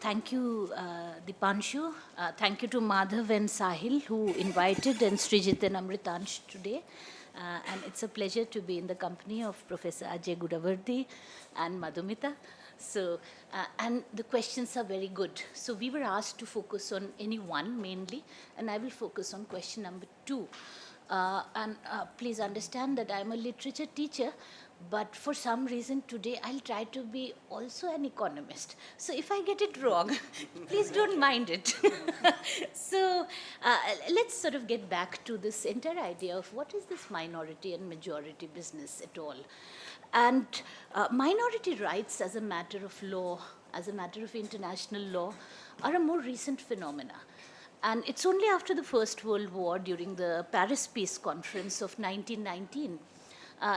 Thank you, Dipanshu. Thank you to Madhav and Sahil who invited and Srijit and Amritansh today. And it's a pleasure to be in the company of Professor Ajay Gudavardi and Madhumita. And the questions are very good. So we were asked to focus on any one mainly, and I will focus on question number 2. Please understand that I'm a literature teacher, but for some reason today I'll try to be also an economist. So if I get it wrong, please don't mind it. so let's sort of get back to this entire idea of what is this minority and majority business at all. And minority rights as a matter of law, as a matter of international law, are a more recent phenomena. And it's only after the First World War, during the Paris Peace Conference of 1919,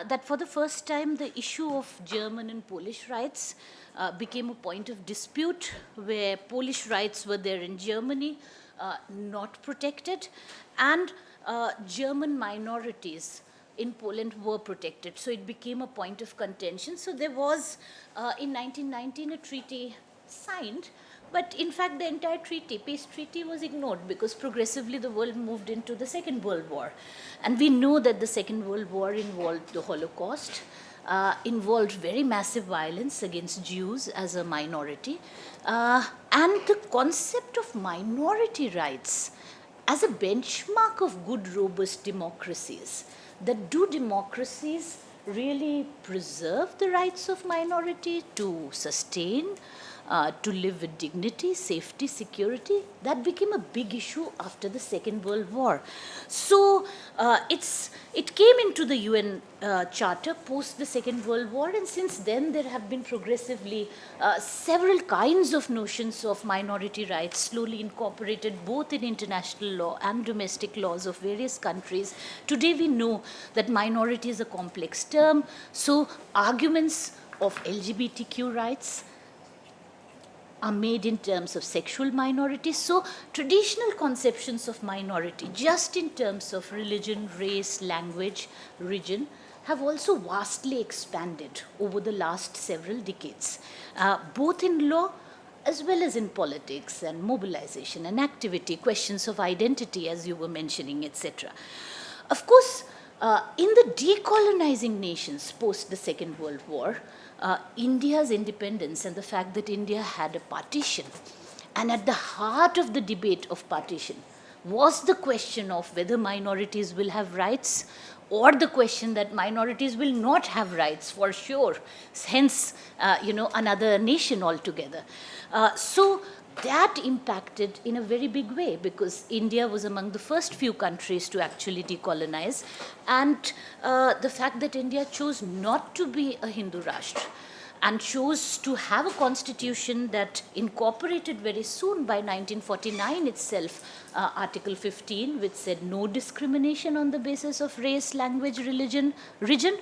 that for the first time the issue of German and Polish rights became a point of dispute, where Polish rights were there in Germany, not protected, and German minorities in Poland were protected. So it became a point of contention. So there was, in 1919, a treaty signed, but in fact the entire treaty, peace treaty, was ignored because progressively the world moved into the Second World War. And we know that the Second World War involved the Holocaust, involved very massive violence against Jews as a minority, and the concept of minority rights as a benchmark of good, robust democracies. That do democracies really preserve the rights of minority to sustain, to live with dignity, safety, security? That became a big issue after the Second World War. So it came into the UN Charter post the Second World War, and since then there have been progressively several kinds of notions of minority rights slowly incorporated both in international law and domestic laws of various countries. Today we know that minority is a complex term, so arguments of LGBTQ rights are made in terms of sexual minorities. So traditional conceptions of minority, just in terms of religion, race, language, region, have also vastly expanded over the last several decades, both in law as well as in politics and mobilization and activity, questions of identity, as you were mentioning, etc. Of course, in the decolonizing nations post the Second World War, India's independence and the fact that India had a partition, and at the heart of the debate of partition was the question of whether minorities will have rights, or the question that minorities will not have rights for sure, hence another nation altogether. So that impacted in a very big way, because India was among the first few countries to actually decolonize, and the fact that India chose not to be a Hindu Rashtra and chose to have a constitution that incorporated very soon, by 1949 itself, Article 15, which said no discrimination on the basis of race, language, religion, region,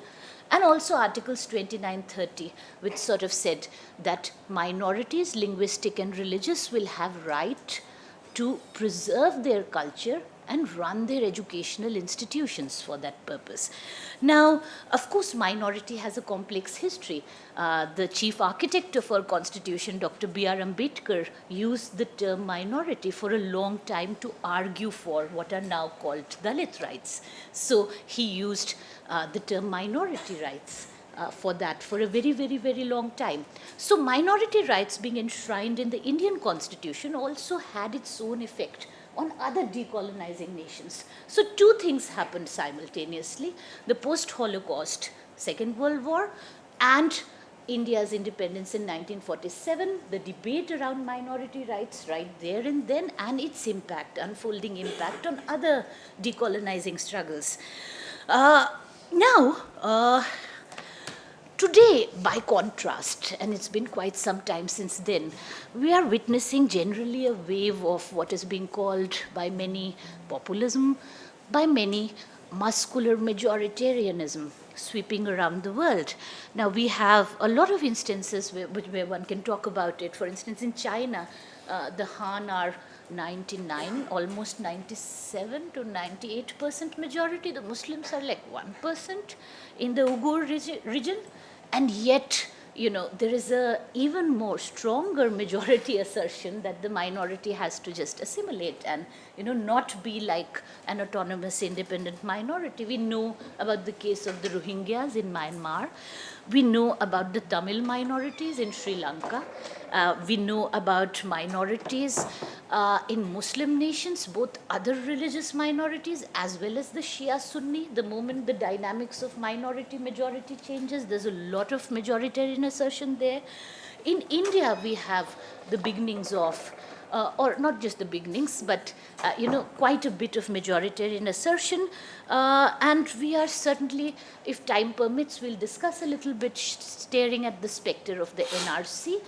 and also Articles 29-30, which sort of said that minorities, linguistic and religious, will have right to preserve their culture and run their educational institutions for that purpose. Now, of course, minority has a complex history. The chief architect of our constitution, Dr. B.R. Ambedkar, used the term minority for a long time to argue for what are now called Dalit rights. So he used the term minority rights for that for a very, very, very long time. So minority rights being enshrined in the Indian constitution also had its own effect on other decolonizing nations. So two things happened simultaneously: the post-Holocaust Second World War and India's independence in 1947, the debate around minority rights right there and then, and its impact, unfolding impact on other decolonizing struggles. Today, by contrast, and it's been quite some time since then, we are witnessing generally a wave of what is being called by many populism, by many muscular majoritarianism sweeping around the world. Now, we have a lot of instances where one can talk about it. For instance, in China, the Han are 99, almost 97 to 98% majority. The Muslims are like 1% in the Uyghur region. And yet there is a even more stronger majority assertion that the minority has to just assimilate and, not be like an autonomous independent minority. We know about the case of the Rohingyas in Myanmar. We know about the Tamil minorities in Sri Lanka. We know about minorities in Muslim nations, both other religious minorities as well as the Shia Sunni. The moment the dynamics of minority majority changes, there's a lot of majoritarian assertion there. In India, we have the beginnings of, or not just the beginnings, but quite a bit of majoritarian assertion. And we are certainly, if time permits, we'll discuss a little bit staring at the specter of the NRC.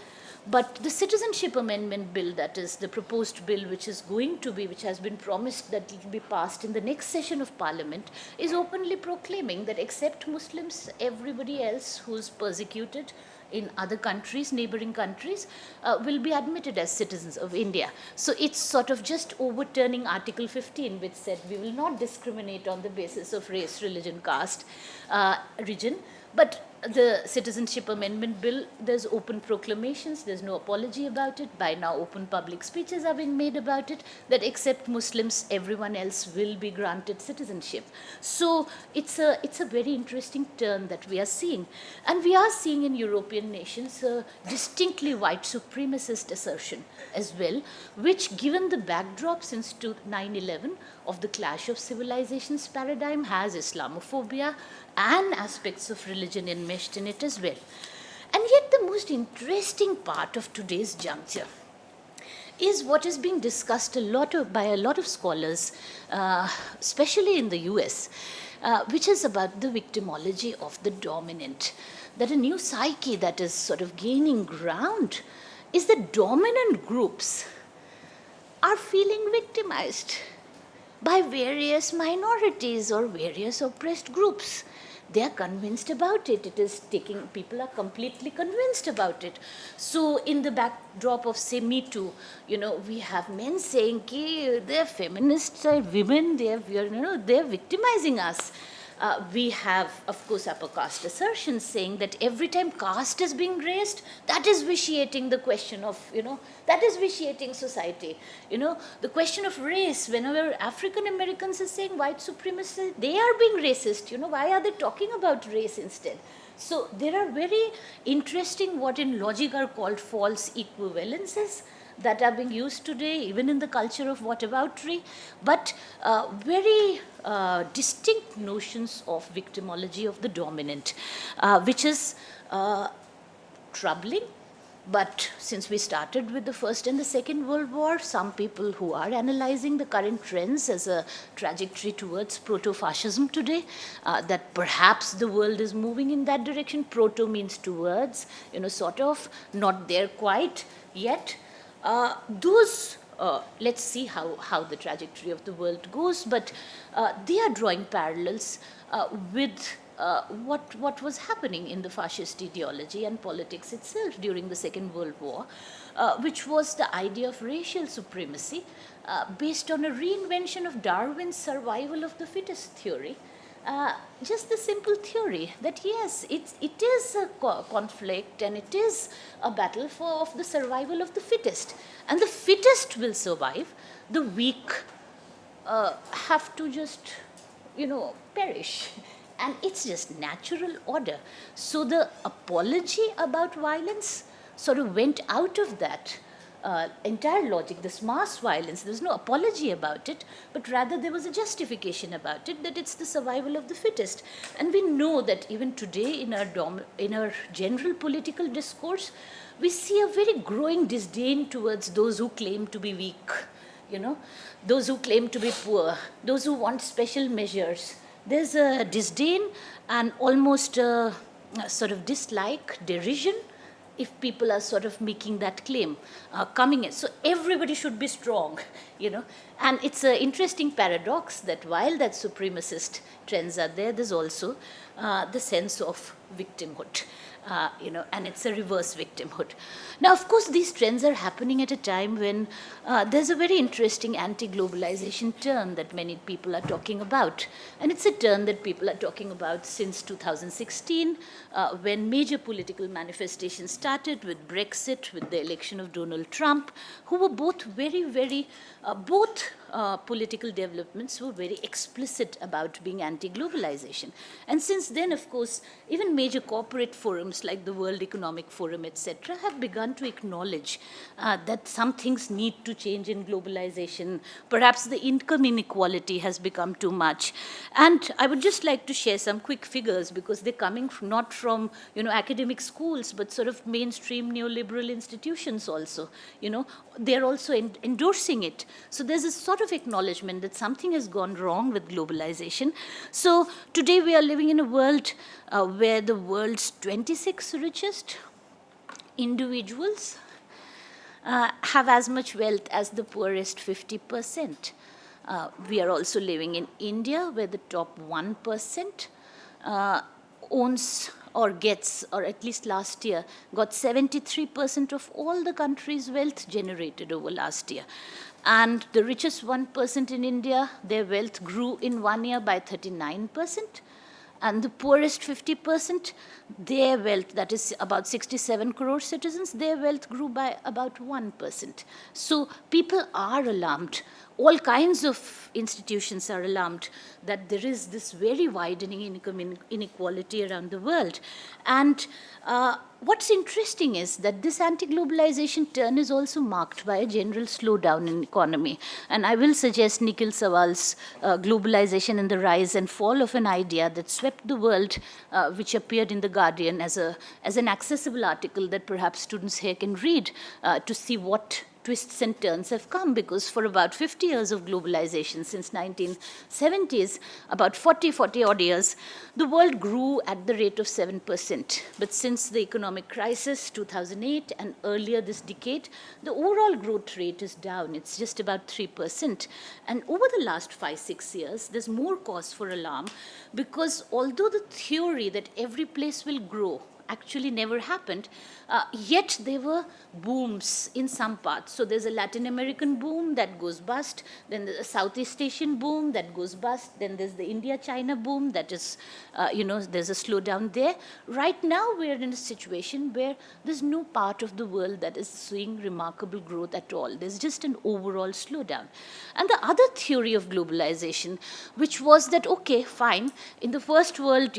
But the Citizenship Amendment Bill, that is the proposed bill which has been promised that it will be passed in the next session of Parliament, is openly proclaiming that except Muslims, everybody else who's persecuted in other countries, neighboring countries, will be admitted as citizens of India. So it's sort of just overturning Article 15, which said we will not discriminate on the basis of race, religion, caste, region. But the Citizenship Amendment Bill, there's open proclamations, there's no apology about it. By now, open public speeches are being made about it, that except Muslims, everyone else will be granted citizenship. So it's a very interesting turn that we are seeing. And we are seeing in European nations a distinctly white supremacist assertion as well, which, given the backdrop since 9/11 of the clash of civilizations paradigm, has Islamophobia and aspects of religion enmeshed in it as well. And yet the most interesting part of today's juncture is what is being discussed by a lot of scholars, especially in the US, which is about the victimology of the dominant. That a new psyche that is sort of gaining ground is that dominant groups are feeling victimized by various minorities or various oppressed groups. They are convinced about it. People are completely convinced about it. So in the backdrop of, say, Me Too, we have men saying, they're feminists, women, they're victimizing us. We have, of course, upper caste assertions saying that every time caste is being raised, that is vitiating the question of, that is vitiating society. The question of race, whenever African Americans are saying white supremacy, they are being racist. Why are they talking about race instead? So there are very interesting, what in logic are called false equivalences, that are being used today, even in the culture of whataboutery, but very distinct notions of victimology of the dominant, which is troubling. But since we started with the First and the Second World War, some people who are analyzing the current trends as a trajectory towards proto-fascism today, that perhaps the world is moving in that direction. Proto means towards, sort of, not there quite yet. Let's see how the trajectory of the world goes, but they are drawing parallels with what was happening in the fascist ideology and politics itself during the Second World War, which was the idea of racial supremacy based on a reinvention of Darwin's survival of the fittest theory. Just the simple theory that yes, it is a conflict and it is a battle of the survival of the fittest, and the fittest will survive. The weak have to just, perish, and it's just natural order. So the apology about violence sort of went out of that entire logic, this mass violence. There's no apology about it, but rather there was a justification about it, that it's the survival of the fittest. And we know that even today in our general political discourse, we see a very growing disdain towards those who claim to be weak, those who claim to be poor, those who want special measures. There's a disdain and almost a sort of dislike, derision, if people are sort of making that claim, coming in. So everybody should be strong, And it's an interesting paradox that while that supremacist trends are there, there's also the sense of victimhood. And it's a reverse victimhood. Now, of course, these trends are happening at a time when there's a very interesting anti-globalization turn that many people are talking about. And it's a turn that people are talking about since 2016, when major political manifestations started with Brexit, with the election of Donald Trump, who were both both political developments were very explicit about being anti-globalization. And since then, of course, even major corporate forums like the World Economic Forum, etc., have begun to acknowledge that some things need to change in globalization. Perhaps the income inequality has become too much. And I would just like to share some quick figures, because they're coming not from academic schools, but sort of mainstream neoliberal institutions also. They're also endorsing it. So there's a sort of acknowledgement that something has gone wrong with globalization. So today we are living in a world where the world's 26 richest individuals have as much wealth as the poorest 50%. We are also living in India, where the top 1% owns or gets, or at least last year, got 73% of all the country's wealth generated over last year. And the richest 1% in India, their wealth grew in 1 year by 39%. And the poorest 50%, their wealth, that is about 67 crore citizens, their wealth grew by about 1%. So people are alarmed. All kinds of institutions are alarmed that there is this very widening income inequality around the world. And what's interesting is that this anti-globalization turn is also marked by a general slowdown in economy. And I will suggest Nikhil Sawal's Globalization and the Rise and Fall of an Idea that swept the world, which appeared in The Guardian as an accessible article that perhaps students here can read to see what twists and turns have come, because for about 50 years of globalization, since 1970s, about 40 odd years, the world grew at the rate of 7%. But since the economic crisis, 2008, and earlier this decade, the overall growth rate is down. It's just about 3%. And over the last 5-6 years, there's more cause for alarm, because although the theory that every place will grow actually never happened, yet there were booms in some parts. So there's a Latin American boom that goes bust, then there's a Southeast Asian boom that goes bust, then there's the India-China boom that is, there's a slowdown there. Right now we're in a situation where there's no part of the world that is seeing remarkable growth at all. There's just an overall slowdown. And the other theory of globalization, which was that, okay, fine, in the first world,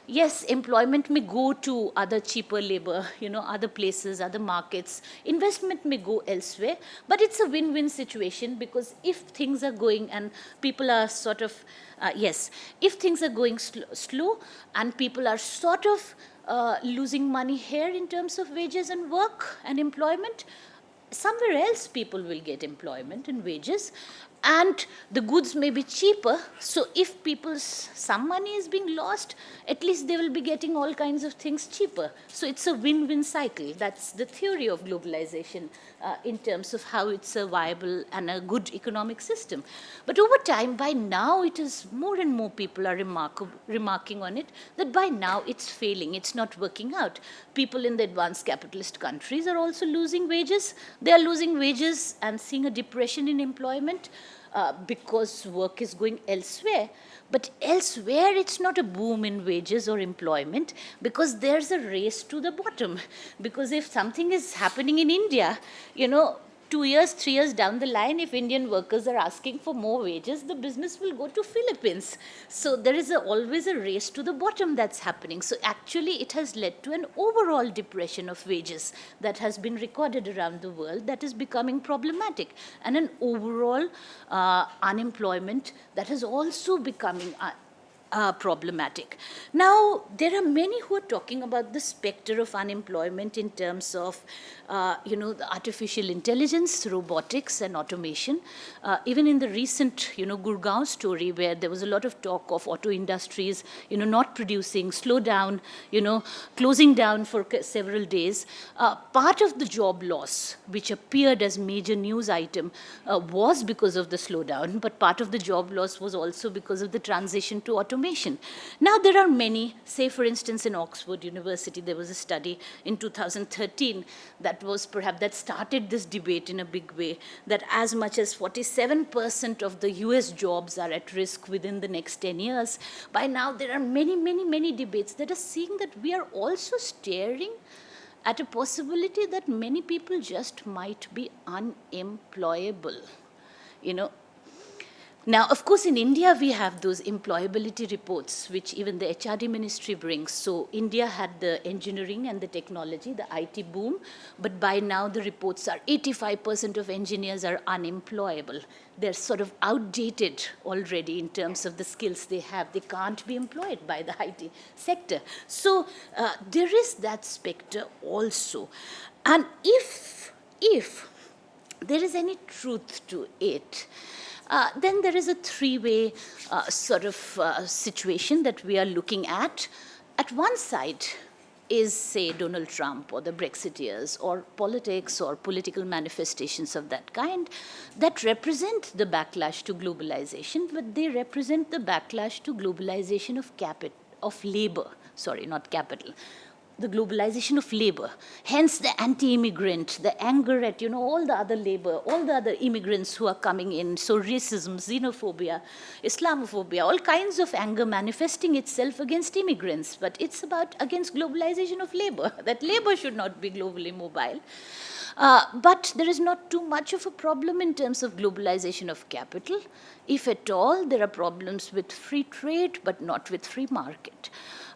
yes, employment may go to other cheaper labor, other places, other markets. Investment may go elsewhere, but it's a win-win situation, because if things are going and people are sort of, if things are going slow and people are sort of losing money here in terms of wages and work and employment, somewhere else people will get employment and wages, and the goods may be cheaper. So if some money is being lost, at least they will be getting all kinds of things cheaper. So it's a win-win cycle. That's the theory of globalization in terms of how it's a viable and a good economic system. But over time, by now, it is more and more people are remarking on it, that by now it's failing, it's not working out. People in the advanced capitalist countries are also losing wages. They are losing wages and seeing a depression in employment, because work is going elsewhere. But elsewhere, it's not a boom in wages or employment, because there's a race to the bottom. Because if something is happening in India, 2 years, 3 years down the line, if Indian workers are asking for more wages, the business will go to Philippines. So there is always a race to the bottom that's happening. So actually, it has led to an overall depression of wages that has been recorded around the world that is becoming problematic, and an overall unemployment that is also becoming problematic. Now, there are many who are talking about the specter of unemployment in terms of, the artificial intelligence, robotics, and automation. Even in the recent, Gurgaon story, where there was a lot of talk of auto industries, not producing, slow down, closing down for several days. Part of the job loss, which appeared as major news item, was because of the slowdown, but part of the job loss was also because of the transition to automation. Now, there are many, say for instance in Oxford University, there was a study in 2013 that started this debate in a big way, that as much as 47% of the US jobs are at risk within the next 10 years. By now, there are many, many, many debates that are seeing that we are also staring at a possibility that many people just might be unemployable. Now, of course, in India, we have those employability reports, which even the HRD ministry brings. So India had the engineering and the technology, the IT boom, but by now the reports are 85% of engineers are unemployable. They're sort of outdated already in terms of the skills they have. They can't be employed by the IT sector. So there is that specter also. And if there is any truth to it, then there is a three-way situation that we are looking at. At one side is, say, Donald Trump or the Brexiteers or politics or political manifestations of that kind that represent the backlash to globalization, but they represent the backlash to globalization of labor, not capital. The globalization of labor, hence the anti-immigrant, the anger at all the other labor, all the other immigrants who are coming in. So racism, xenophobia, Islamophobia, all kinds of anger manifesting itself against immigrants. But it's about against globalization of labor, that labor should not be globally mobile. But there is not too much of a problem in terms of globalization of capital. If at all, there are problems with free trade, but not with free market.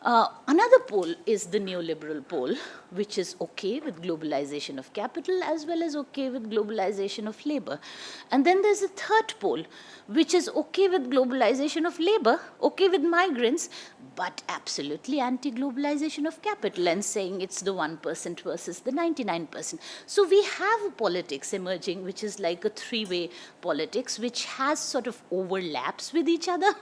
Another pole is the neoliberal pole, which is okay with globalization of capital as well as okay with globalization of labor. And then there's a third pole, which is okay with globalization of labor, okay with migrants, but absolutely anti-globalization of capital and saying it's the 1% versus the 99%. So we have a politics emerging, which is like a three-way politics, which has sort of overlaps with each other,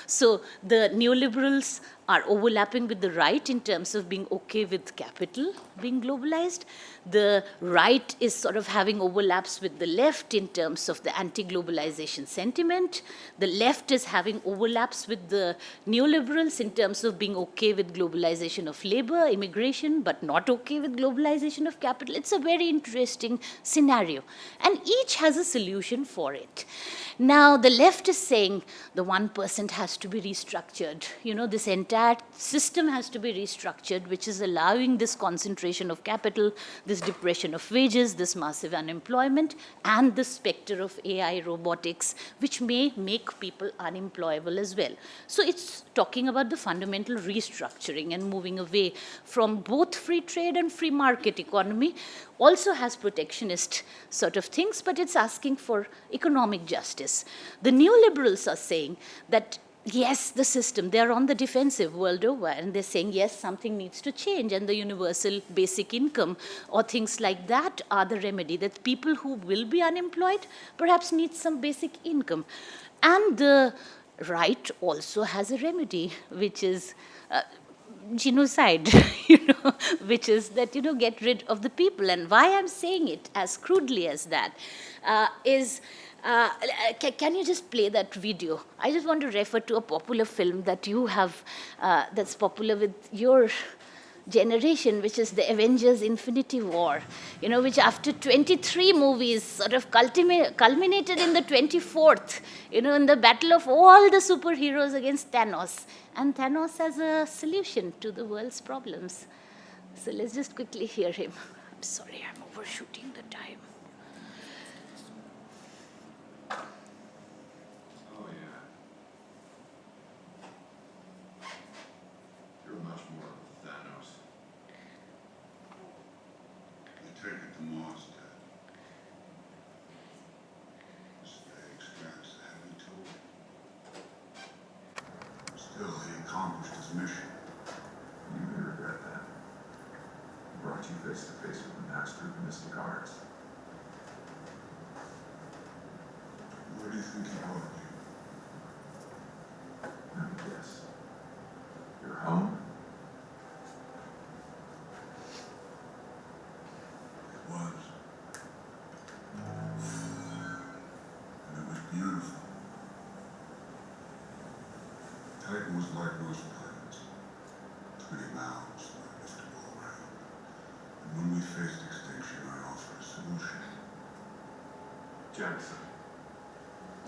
So the neoliberals are overlapping with the right in terms of being okay with capital being globalized. The right is sort of having overlaps with the left in terms of the anti-globalization sentiment. The left is having overlaps with the neoliberals in terms of being okay with globalization of labor, immigration, but not okay with globalization of capital. It's a very interesting scenario. And each has a solution for it. Now, the left is saying the 1% has to be restructured. This entire system has to be restructured, which is allowing this concentration of capital, this depression of wages, this massive unemployment, and the specter of AI robotics, which may make people unemployable as well. So it's talking about the fundamental restructuring and moving away from both free trade and free market economy. Also has protectionist sort of things, but it's asking for economic justice. The neoliberals are saying that yes, the system, they're on the defensive world over, and they're saying, yes, something needs to change, and the universal basic income or things like that are the remedy, that people who will be unemployed perhaps need some basic income. And the right also has a remedy, which is genocide, which is that, get rid of the people. And why I'm saying it as crudely as that is, can you just play that video? I just want to refer to a popular film that you have, that's popular with your generation, which is the Avengers Infinity War, which after 23 movies sort of culminated in the 24th, in the battle of all the superheroes against Thanos. And Thanos has a solution to the world's problems. So let's just quickly hear him. I'm sorry, I'm overshooting the time. accomplished his mission. You may regret that. He brought you face to face with the master of the mystic arts. Where do you think he brought you? Let me guess. Your home? It was. And it was beautiful. Titan was like those planets. 20 miles for us to go around. And when we faced extinction, I offered a solution. Jackson.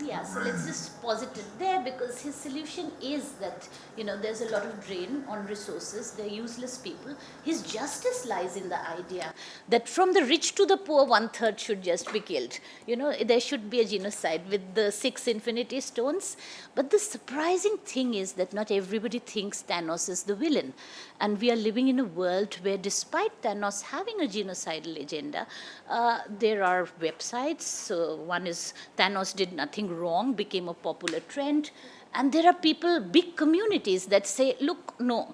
Yeah, so let's just pause it there, because his solution is that, there's a lot of drain on resources, they're useless people. His justice lies in the idea that from the rich to the poor, 1/3 should just be killed. There should be a genocide with the 6 infinity stones. But the surprising thing is that not everybody thinks Thanos is the villain. And we are living in a world where, despite Thanos having a genocidal agenda, there are websites. So one is Thanos did nothing wrong, became a popular trend. And there are people, big communities that say, look, no,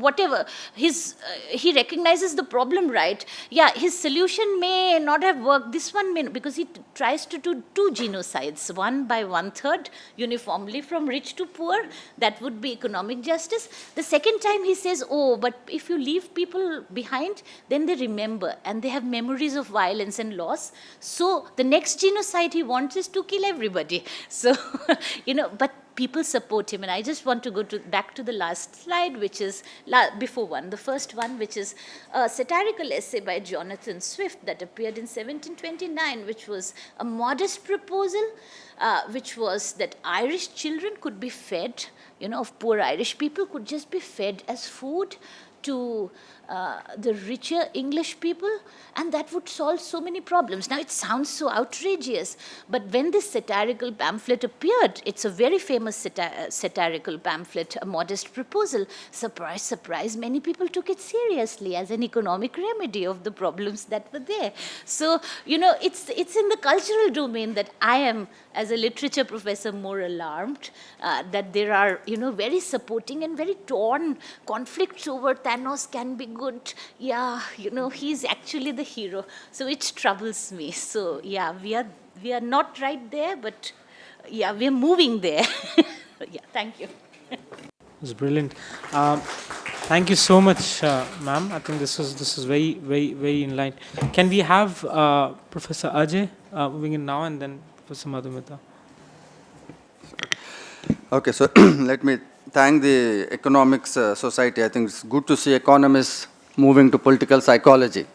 whatever. He recognizes the problem, right? Yeah, his solution may not have worked. This one may, because he tries to do 2 genocides, one by 1/3, uniformly from rich to poor. That would be economic justice. The second time he says, oh, but if you leave people behind, then they remember, and they have memories of violence and loss. So the next genocide he wants is to kill everybody. So, but people support him. And I just want to go back to the last slide, which is before one, the first one, which is a satirical essay by Jonathan Swift that appeared in 1729, which was a modest proposal, which was that Irish children could be fed, of poor Irish people could just be fed as food to the richer English people, and that would solve so many problems. Now, it sounds so outrageous, but when this satirical pamphlet appeared, it's a very famous satirical pamphlet, a modest proposal. Surprise, surprise, many people took it seriously as an economic remedy of the problems that were there. So, it's in the cultural domain that I am, as a literature professor, more alarmed that there are, very supporting and very torn conflicts over Thanos can be good. Yeah, he's actually the hero. So it troubles me. So yeah, we are not right there, but yeah, we are moving there. Yeah, thank you. It was brilliant. Thank you so much, ma'am. I think this is very, very, very in line. Can we have Professor Ajay moving in now, and then Professor Madhumita? Okay, so let me thank the Economics Society. I think it's good to see economists moving to political psychology.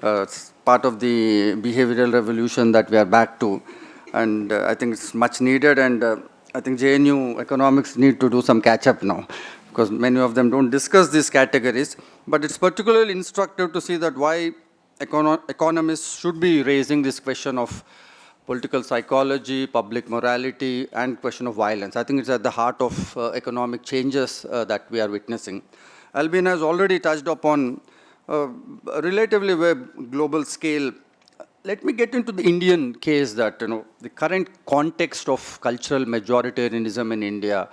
It's part of the behavioral revolution that we are back to. And I think it's much needed. And I think JNU economics need to do some catch-up now, because many of them don't discuss these categories. But it's particularly instructive to see that why economists should be raising this question of political psychology, public morality, and question of violence. I think it's at the heart of economic changes that we are witnessing. Albin has already touched upon a relatively global scale. Let me get into the Indian case that, the current context of cultural majoritarianism in India,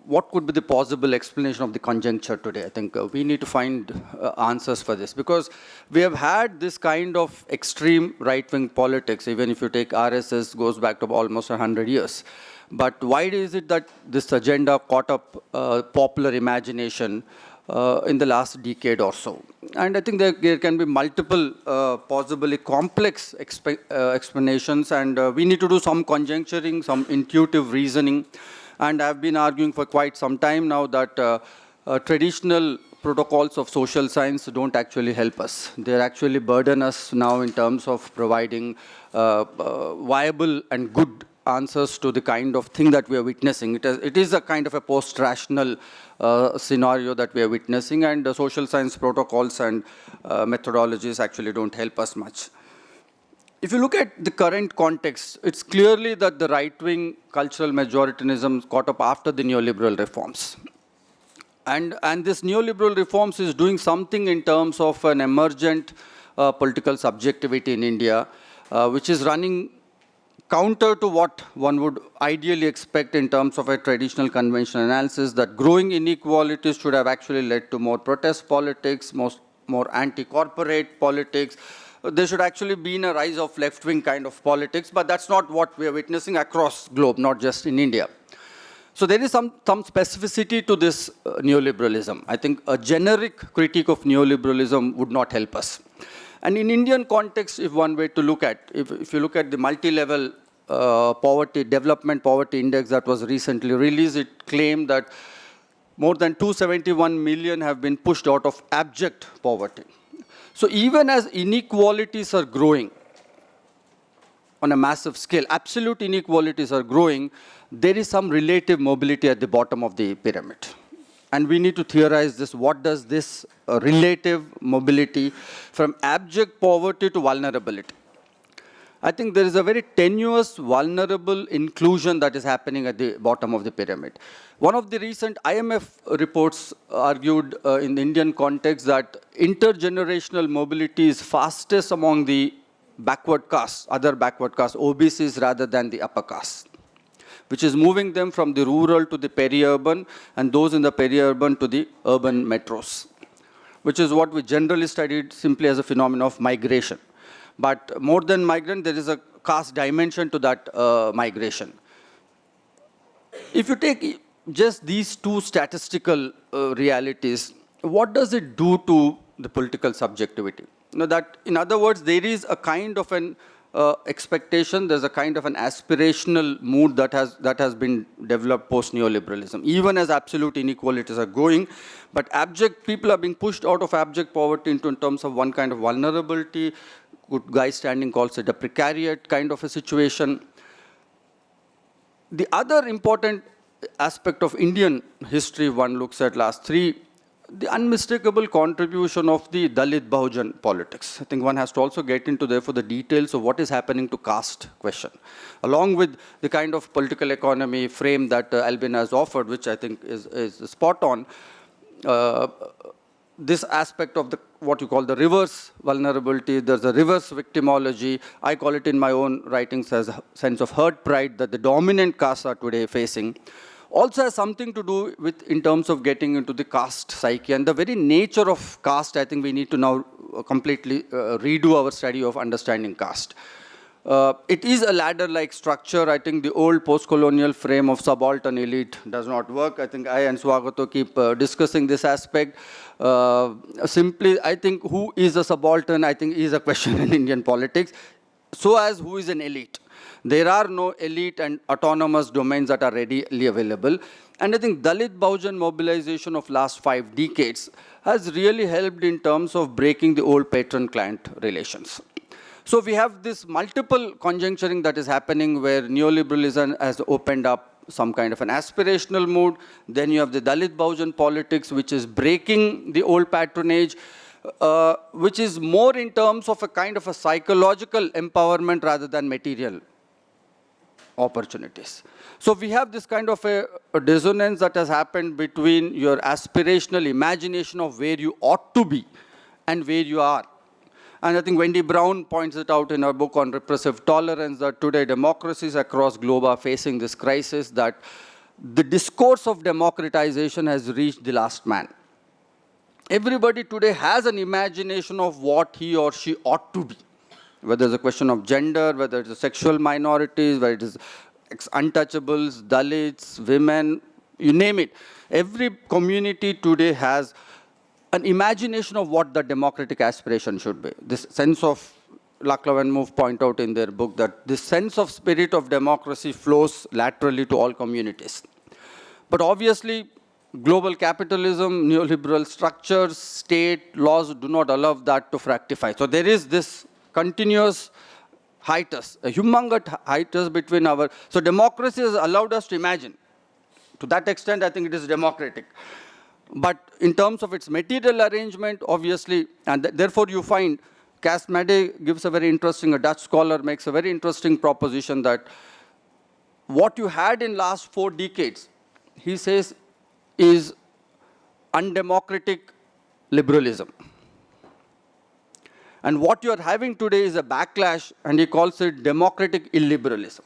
what could be the possible explanation of the conjuncture today? I think we need to find answers for this, because we have had this kind of extreme right-wing politics. Even if you take RSS, goes back to almost 100 years. But why is it that this agenda caught up popular imagination in the last decade or so? And I think there can be multiple, possibly complex explanations, and we need to do some conjecturing, some intuitive reasoning. And I've been arguing for quite some time now that traditional protocols of social science don't actually help us. They actually burden us now in terms of providing viable and good answers to the kind of thing that we are witnessing. It is a kind of a post-rational scenario that we are witnessing, and the social science protocols and methodologies actually don't help us much. If you look at the current context, it's clearly that the right-wing cultural majoritarianism caught up after the neoliberal reforms. And this neoliberal reforms is doing something in terms of an emergent political subjectivity in India, which is running counter to what one would ideally expect in terms of a traditional conventional analysis, that growing inequalities should have actually led to more protest politics, more anti-corporate politics. There should actually be a rise of left-wing kind of politics, but that's not what we are witnessing across globe, not just in India. So there is some specificity to this neoliberalism. I think a generic critique of neoliberalism would not help us. And in Indian context, if one way to look at, if you look at the multi-level development poverty index that was recently released, it claimed that more than 271 million have been pushed out of abject poverty. So even as inequalities are growing on a massive scale, absolute inequalities are growing, there is some relative mobility at the bottom of the pyramid. And we need to theorize this. What does this relative mobility from abject poverty to vulnerability? I think there is a very tenuous, vulnerable inclusion that is happening at the bottom of the pyramid. One of the recent IMF reports argued in the Indian context that intergenerational mobility is fastest among the backward castes, other backward castes, OBCs rather than the upper castes, which is moving them from the rural to the peri-urban and those in the peri-urban to the urban metros, which is what we generally studied simply as a phenomenon of migration. But more than migrant, there is a caste dimension to that migration. If you take just these two statistical realities, what does it do to the political subjectivity? You know, that, in other words, there is a kind of an expectation, there's a kind of an aspirational mood that has been developed post-neoliberalism, even as absolute inequalities are going. But abject people are being pushed out of abject poverty into in terms of one kind of vulnerability. Good guy standing calls it a precariat kind of a situation. The other important aspect of Indian history one looks at last three, the unmistakable contribution of the Dalit Bahujan politics. I think one has to also get into therefore the details of what is happening to caste question, along with the kind of political economy frame that Albin has offered, which I think is spot on. This aspect of what you call the reverse vulnerability, there's a reverse victimology. I call it in my own writings as a sense of hurt pride that the dominant castes are today facing. Also has something to do with in terms of getting into the caste psyche. And the very nature of caste, I think we need to now completely redo our study of understanding caste. It is a ladder-like structure. I think the old post-colonial frame of subaltern elite does not work. I think I and Swagato keep discussing this aspect. Simply, I think who is a subaltern, I think is a question in Indian politics. So as who is an elite. There are no elite and autonomous domains that are readily available. And I think Dalit Bahujan mobilization of last 5 decades has really helped in terms of breaking the old patron-client relations. So we have this multiple conjuncturing that is happening where neoliberalism has opened up some kind of an aspirational mood. Then you have the Dalit Bahujan politics, which is breaking the old patronage, which is more in terms of a kind of a psychological empowerment rather than material opportunities. So we have this kind of a dissonance that has happened between your aspirational imagination of where you ought to be and where you are. And I think Wendy Brown points it out in her book on repressive tolerance that today democracies across globe are facing this crisis, that the discourse of democratization has reached the last man. Everybody today has an imagination of what he or she ought to be, whether it's a question of gender, whether it's sexual minorities, whether it is untouchables, Dalits, women, you name it. Every community today has an imagination of what the democratic aspiration should be. This sense of, Laclau and Moove point out in their book that this sense of spirit of democracy flows laterally to all communities. But obviously, global capitalism, neoliberal structures, state laws do not allow that to fructify. So there is this continuous hiatus, a humongous hiatus between our... So democracy has allowed us to imagine. To that extent, I think it is democratic. But in terms of its material arrangement, obviously, and therefore you find, Cas Mede gives a very interesting, a Dutch scholar makes a very interesting proposition that what you had in last 4 decades, he says, is undemocratic liberalism. And what you are having today is a backlash, and he calls it democratic illiberalism.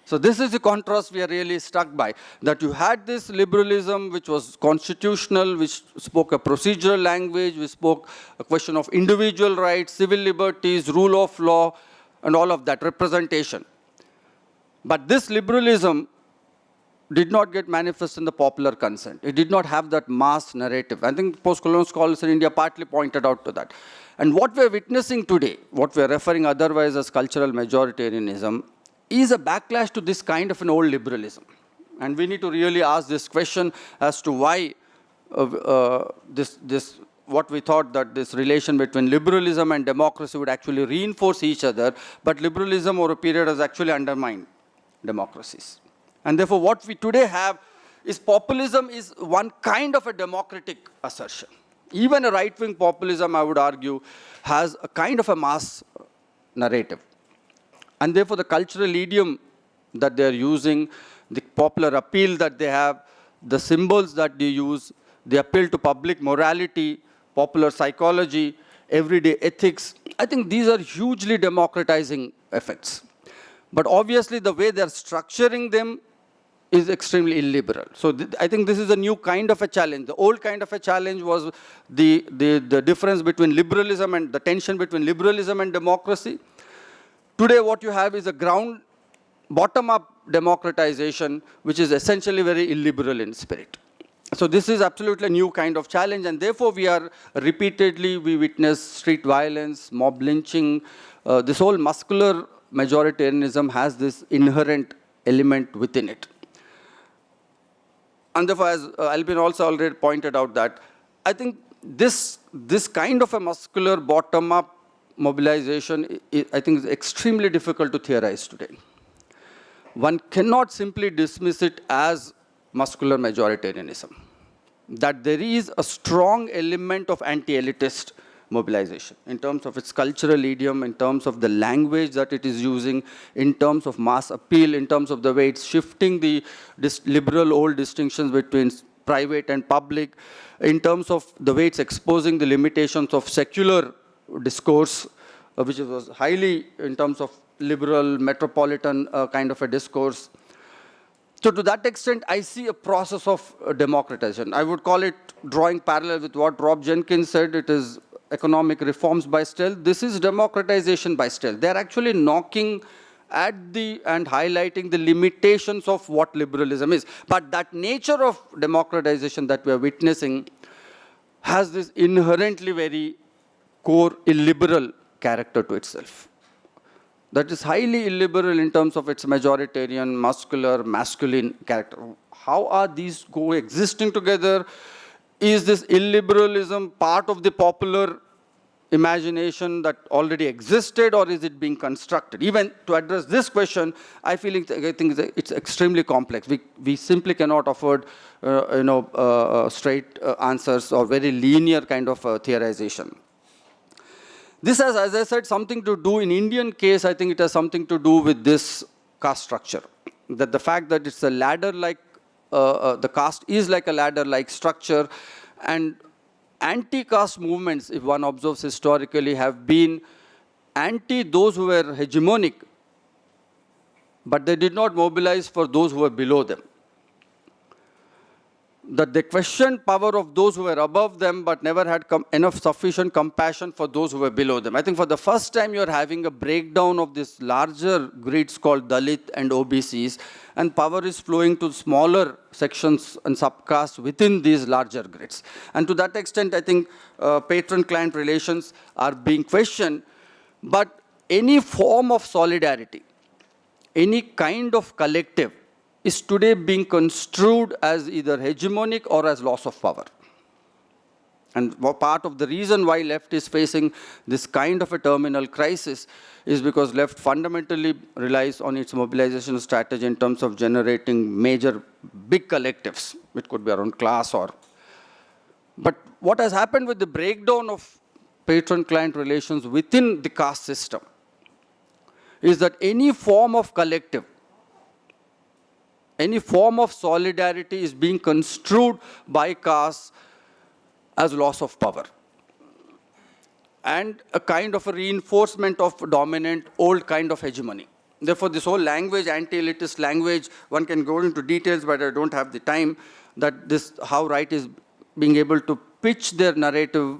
So this is the contrast we are really struck by, that you had this liberalism which was constitutional, which spoke a procedural language, which spoke a question of individual rights, civil liberties, rule of law, and all of that, representation. But this liberalism did not get manifest in the popular consent. It did not have that mass narrative. I think post-colonial scholars in India partly pointed out to that. And what we're witnessing today, what we're referring otherwise as cultural majoritarianism, is a backlash to this kind of an old liberalism. And we need to really ask this question as to why what we thought that this relation between liberalism and democracy would actually reinforce each other, but liberalism over a period has actually undermined democracies. And therefore, what we today have is populism is one kind of a democratic assertion. Even a right-wing populism, I would argue, has a kind of a mass narrative. And therefore, the cultural idiom that they are using, the popular appeal that they have, the symbols that they use, the appeal to public morality, popular psychology, everyday ethics, I think these are hugely democratizing effects. But obviously, the way they are structuring them is extremely illiberal. So I think this is a new kind of a challenge. The old kind of a challenge was the difference between liberalism and the tension between liberalism and democracy. Today, what you have is a bottom-up democratization, which is essentially very illiberal in spirit. So this is absolutely a new kind of challenge, and therefore we witness street violence, mob lynching. This whole muscular majoritarianism has this inherent element within it. And therefore, as Albin also already pointed out, that I think this kind of a muscular bottom-up mobilization, I think, is extremely difficult to theorize today. One cannot simply dismiss it as muscular majoritarianism. That there is a strong element of anti-elitist mobilization in terms of its cultural idiom, in terms of the language that it is using, in terms of mass appeal, in terms of the way it's shifting the liberal old distinctions between private and public, in terms of the way it's exposing the limitations of secular discourse, which was highly in terms of liberal, metropolitan kind of a discourse. So to that extent, I see a process of democratization. I would call it, drawing parallel with what Rob Jenkins said, it is economic reforms by stealth. This is democratization by stealth. They're actually knocking at and highlighting the limitations of what liberalism is. But that nature of democratization that we are witnessing has this inherently very core illiberal character to itself. That is highly illiberal in terms of its majoritarian, muscular, masculine character. How are these coexisting together? Is this illiberalism part of the popular imagination that already existed, or is it being constructed? Even to address this question, I think it's extremely complex. We simply cannot afford straight answers or very linear kind of theorization. This has, as I said, something to do, in Indian case, I think it has something to do with this caste structure. That the fact that it's a ladder-like, the caste is like a ladder-like structure, and anti-caste movements, if one observes historically, have been anti those who were hegemonic, but they did not mobilize for those who were below them. That they questioned power of those who were above them, but never had enough sufficient compassion for those who were below them. I think for the first time you are having a breakdown of this larger grids called Dalit and OBCs, and power is flowing to smaller sections and subcastes within these larger grids. And to that extent, I think patron-client relations are being questioned, but any form of solidarity, any kind of collective, is today being construed as either hegemonic or as loss of power. And part of the reason why left is facing this kind of a terminal crisis is because left fundamentally relies on its mobilization strategy in terms of generating major, big collectives, which could be around class or... But what has happened with the breakdown of patron-client relations within the caste system is that any form of collective, any form of solidarity is being construed by castes as loss of power. and a kind of a reinforcement of dominant old kind of hegemony. Therefore, this whole language, anti-elitist language, one can go into details, but I don't have the time, that this, how right is being able to pitch their narrative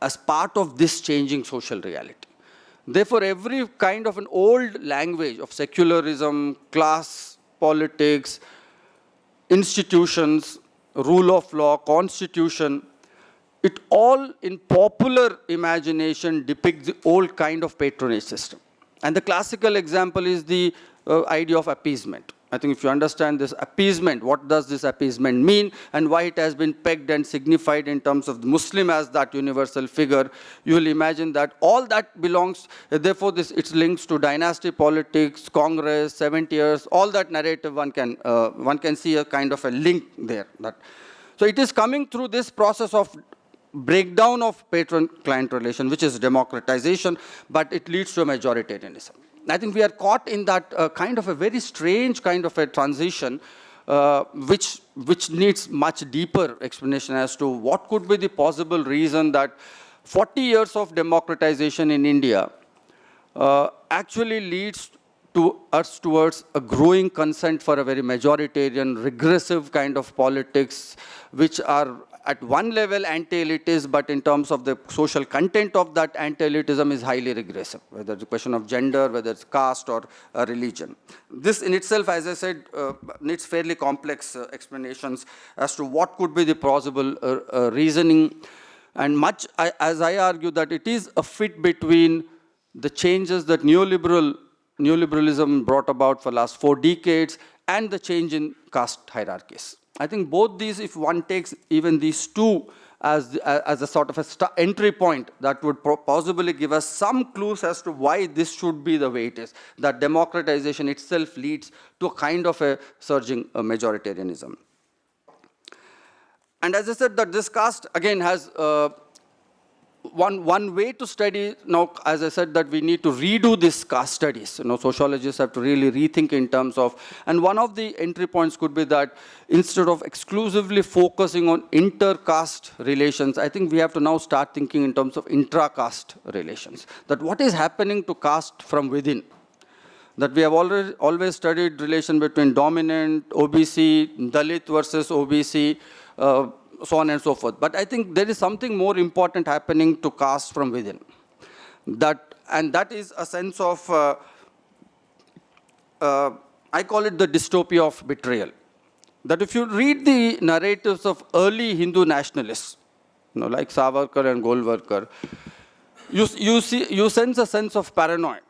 as part of this changing social reality. Therefore, every kind of an old language of secularism, class politics, institutions, rule of law, constitution, it all in popular imagination depicts the old kind of patronage system. And the classical example is the idea of appeasement. I think if you understand this appeasement, what does this appeasement mean and why it has been pegged and signified in terms of the Muslim as that universal figure, you will imagine that all that belongs, therefore its links to dynasty politics, Congress, 70 years, all that narrative one can see a kind of a link there. So it is coming through this process of breakdown of patron-client relation, which is democratization, but it leads to a majoritarianism. I think we are caught in that kind of a very strange kind of a transition, which needs much deeper explanation as to what could be the possible reason that 40 years of democratization in India actually leads to us towards a growing consent for a very majoritarian, regressive kind of politics, which are at one level anti-elitist, but in terms of the social content of that anti-elitism is highly regressive, whether it's a question of gender, whether it's caste or religion. This in itself, as I said, needs fairly complex explanations as to what could be the plausible reasoning. And much, as I argue, that it is a fit between the changes that neoliberalism brought about for the last 4 decades and the change in caste hierarchies. I think both these, if one takes even these two as a sort of a entry point, that would possibly give us some clues as to why this should be the way it is, that democratization itself leads to a kind of a surging majoritarianism. And as I said, that this caste, again, has one way to study. Now, as I said, that we need to redo this caste studies. Sociologists have to really rethink in terms of, and one of the entry points could be that instead of exclusively focusing on inter-caste relations, I think we have to now start thinking in terms of intra-caste relations. That what is happening to caste from within? That we have always studied relation between dominant, OBC, Dalit versus OBC, so on and so forth. But I think there is something more important happening to caste from within. And that is a sense of, I call it the dystopia of betrayal. That if you read the narratives of early Hindu nationalists, like Savarkar and Golwalkar, you sense a sense of paranoia.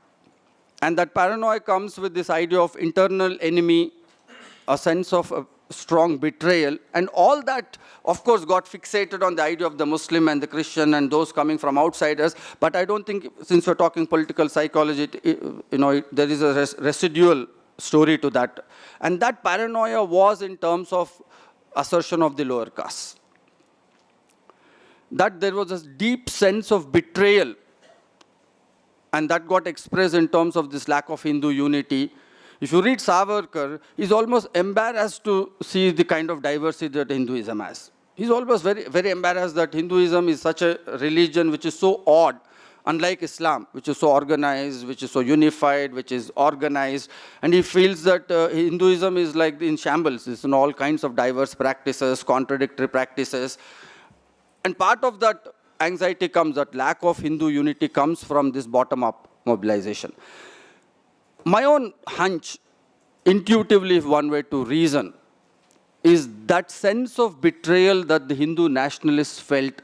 And that paranoia comes with this idea of internal enemy, a sense of strong betrayal, and all that, of course, got fixated on the idea of the Muslim and the Christian and those coming from outsiders. But I don't think, since we're talking political psychology, there is a residual story to that. And that paranoia was in terms of assertion of the lower caste. That there was a deep sense of betrayal, and that got expressed in terms of this lack of Hindu unity. If you read Savarkar, he's almost embarrassed to see the kind of diversity that Hinduism has. He's almost very, very embarrassed that Hinduism is such a religion which is so odd, unlike Islam, which is so organized, which is so unified, which is organized. And he feels that Hinduism is like in shambles. It's in all kinds of diverse practices, contradictory practices. And part of that anxiety comes, that lack of Hindu unity comes from this bottom-up mobilization. My own hunch, intuitively, if one were to reason, is that sense of betrayal that the Hindu nationalists felt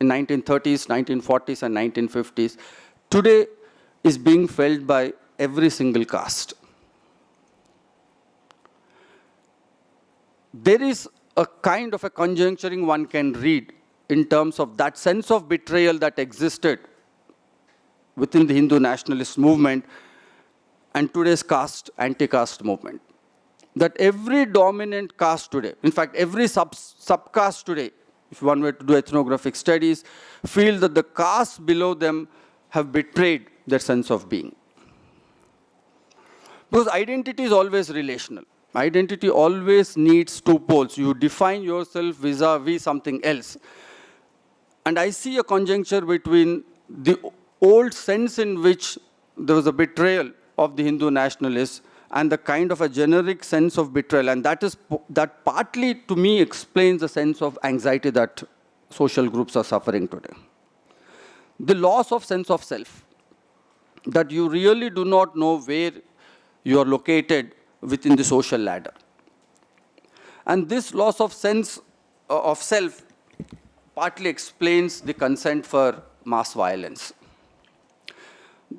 in 1930s, 1940s, and 1950s, today is being felt by every single caste. There is a kind of a conjuncturing one can read in terms of that sense of betrayal that existed within the Hindu nationalist movement and today's caste, anti-caste movement. That every dominant caste today, in fact, every subcaste today, if one were to do ethnographic studies, feel that the castes below them have betrayed their sense of being. Because identity is always relational. Identity always needs two poles. You define yourself vis-a-vis something else. And I see a conjuncture between the old sense in which there was a betrayal of the Hindu nationalists and the kind of a generic sense of betrayal. And that partly, to me, explains the sense of anxiety that social groups are suffering today. The loss of sense of self, that you really do not know where you are located within the social ladder. And this loss of sense of self partly explains the consent for mass violence.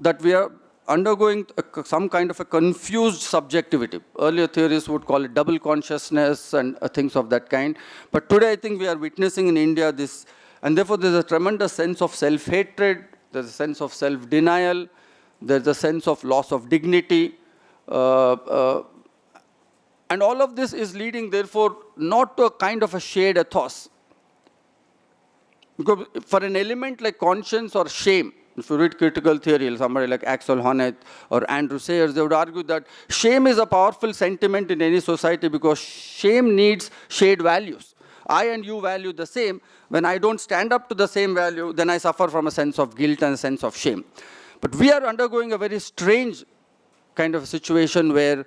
That we are undergoing some kind of a confused subjectivity. Earlier theorists would call it double consciousness and things of that kind. But today I think we are witnessing in India this, and therefore there's a tremendous sense of self-hatred, there's a sense of self-denial, there's a sense of loss of dignity. And all of this is leading, therefore, not to a kind of a shared ethos. Because for an element like conscience or shame, if you read critical theory, somebody like Axel Honneth or Andrew Sayers, they would argue that shame is a powerful sentiment in any society because shame needs shared values. I and you value the same. When I don't stand up to the same value, then I suffer from a sense of guilt and a sense of shame. But we are undergoing a very strange kind of situation where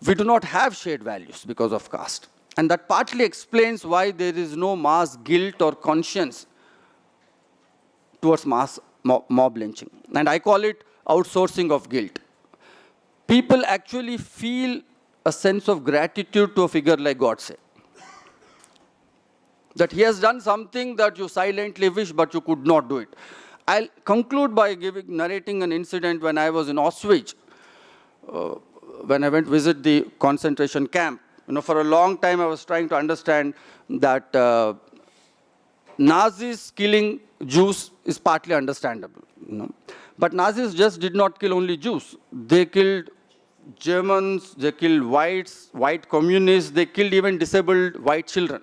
we do not have shared values because of caste. And that partly explains why there is no mass guilt or conscience towards mass mob lynching. And I call it outsourcing of guilt. People actually feel a sense of gratitude to a figure like Godse. That he has done something that you silently wish, but you could not do it. I'll conclude by narrating an incident when I was in Auschwitz. When I went to visit the concentration camp, for a long time I was trying to understand that Nazis killing Jews is partly understandable. But Nazis just did not kill only Jews. They killed Germans, they killed whites, white communists, they killed even disabled white children.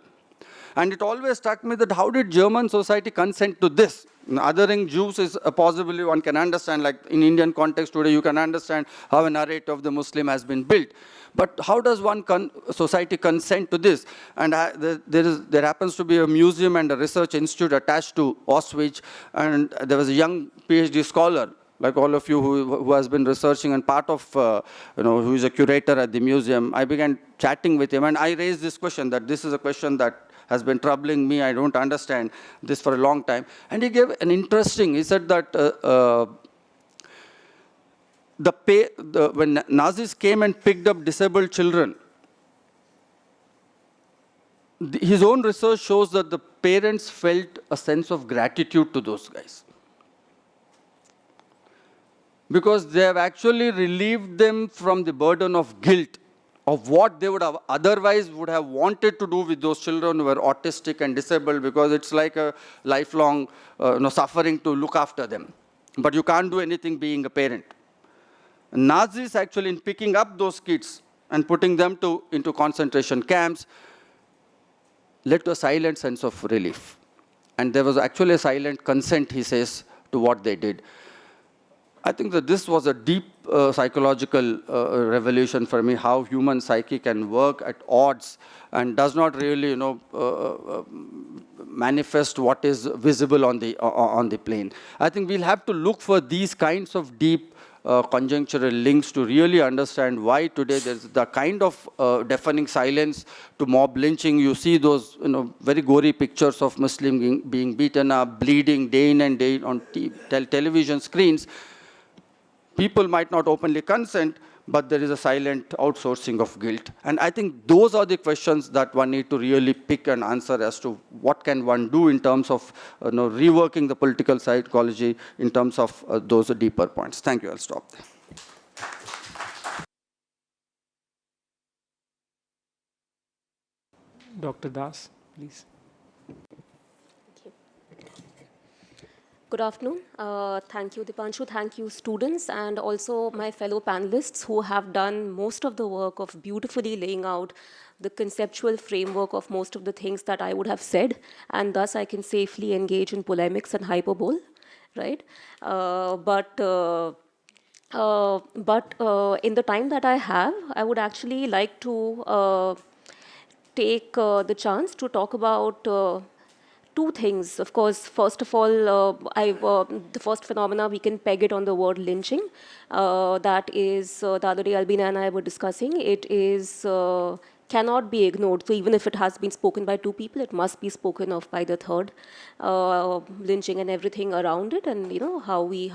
And it always struck me that how did German society consent to this? Othering Jews is possibly one can understand, like in Indian context today, you can understand how a narrative of the Muslim has been built. But how does one society consent to this? And there happens to be a museum and a research institute attached to Auschwitz, and there was a young PhD scholar, like all of you who has been researching and part of, who is a curator at the museum. I began chatting with him, and I raised this question, that this is a question that has been troubling me. I don't understand this for a long time. And he gave an interesting, he said that when Nazis came and picked up disabled children, his own research shows that the parents felt a sense of gratitude to those guys. Because they have actually relieved them from the burden of guilt of what they would have otherwise would have wanted to do with those children who were autistic and disabled, because it's like a lifelong suffering to look after them. But you can't do anything being a parent. Nazis actually, in picking up those kids and putting them into concentration camps, led to a silent sense of relief. And there was actually a silent consent, he says, to what they did. I think that this was a deep psychological revolution for me, how human psyche can work at odds and does not really, manifest what is visible on the plane. I think we'll have to look for these kinds of deep conjunctural links to really understand why today there's the kind of deafening silence to mob lynching. You see those very gory pictures of Muslims being beaten up, bleeding day in and day on television screens. People might not openly consent, but there is a silent outsourcing of guilt. And I think those are the questions that one need to really pick and answer as to what can one do in terms of reworking the political psychology in terms of those deeper points. Thank you. I'll stop there. Dr. Das, please. Good afternoon. Thank you, Dipanshu. Thank you, students, and also my fellow panelists who have done most of the work of beautifully laying out the conceptual framework of most of the things that I would have said, and thus I can safely engage in polemics and hyperbole, right? But in the time that I have, I would actually like to take the chance to talk about two things. Of course, first of all, the first phenomena, we can peg it on the word lynching. That is, the other day Albina and I were discussing, it is cannot be ignored. So even if it has been spoken by two people, it must be spoken of by the third. Lynching and everything around it, and how we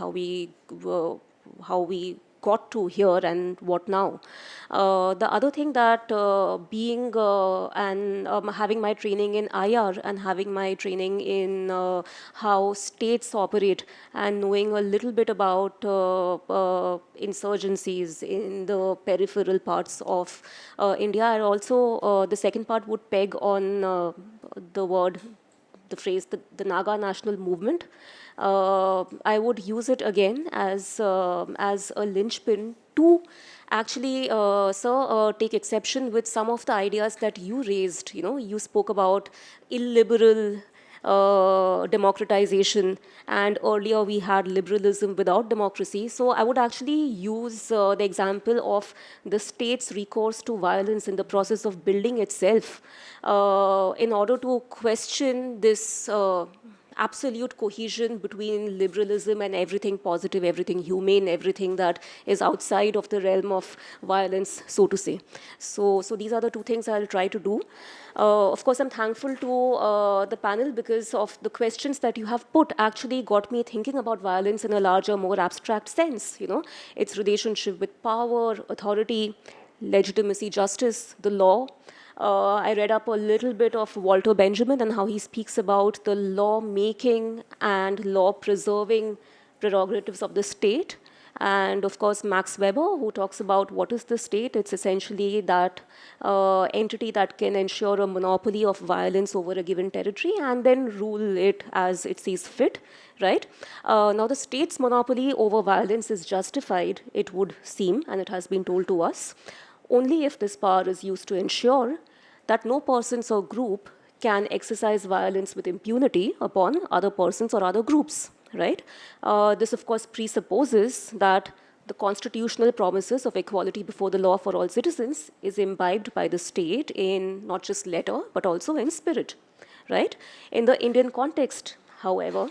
got to here and what now. The other thing that being and having my training in IR and having my training in how states operate and knowing a little bit about insurgencies in the peripheral parts of India, and also the second part would peg on the phrase, the Naga national movement. I would use it again as a linchpin to actually, sir, take exception with some of the ideas that you raised. You spoke about illiberal democratization, and earlier we had liberalism without democracy. So I would actually use the example of the state's recourse to violence in the process of building itself in order to question this absolute cohesion between liberalism and everything positive, everything humane, everything that is outside of the realm of violence, so to say. So these are the two things I'll try to do. Of course, I'm thankful to the panel because of the questions that you have put actually got me thinking about violence in a larger, more abstract sense. Its relationship with power, authority, legitimacy, justice, the law. I read up a little bit of Walter Benjamin and how he speaks about the law-making and law-preserving prerogatives of the state. And of course, Max Weber, who talks about what is the state. It's essentially that entity that can ensure a monopoly of violence over a given territory and then rule it as it sees fit, right? Now, the state's monopoly over violence is justified, it would seem, and it has been told to us, only if this power is used to ensure that no persons or group can exercise violence with impunity upon other persons or other groups, right? This, of course, presupposes that the constitutional promises of equality before the law for all citizens is imbibed by the state in not just letter, but also in spirit, right? In the Indian context, however,